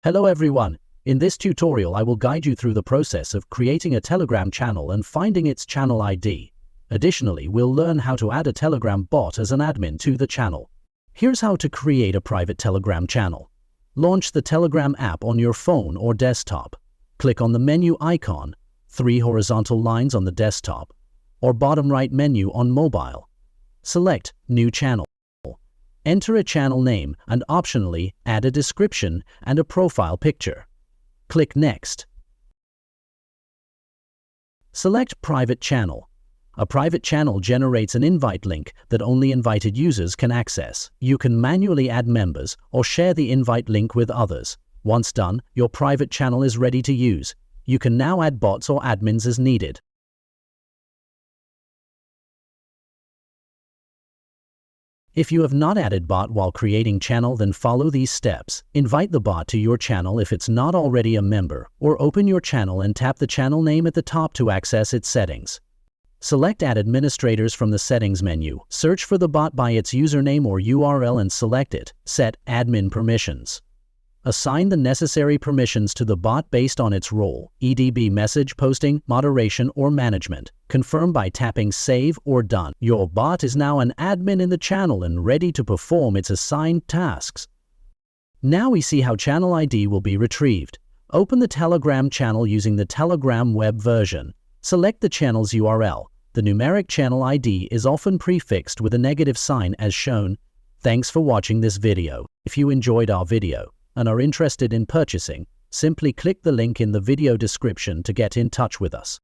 Hello everyone. In this tutorial I will guide you through the process of creating a Telegram channel and finding its channel ID. Additionally, we'll learn how to add a Telegram bot as an admin to the channel. Here's how to create a private Telegram channel. Launch the Telegram app on your phone or desktop. Click on the menu icon, 3 horizontal lines on the desktop, or bottom right menu on mobile. Select New Channel. Enter a channel name and optionally add a description and a profile picture. Click Next. Select Private Channel. A private channel generates an invite link that only invited users can access. You can manually add members or share the invite link with others. Once done, your private channel is ready to use. You can now add bots or admins as needed. If you have not added bot while creating channel, then follow these steps. Invite the bot to your channel if it's not already a member, or open your channel and tap the channel name at the top to access its settings. Select Add Administrators from the Settings menu. Search for the bot by its username or URL and select it. Set Admin Permissions. Assign the necessary permissions to the bot based on its role, e.g. message posting, moderation, or management. Confirm by tapping Save or Done. Your bot is now an admin in the channel and ready to perform its assigned tasks. Now we see how channel ID will be retrieved. Open the Telegram channel using the Telegram web version. Select the channel's URL. The numeric channel ID is often prefixed with a negative sign as shown. Thanks for watching this video. If you enjoyed our video and are interested in purchasing, simply click the link in the video description to get in touch with us.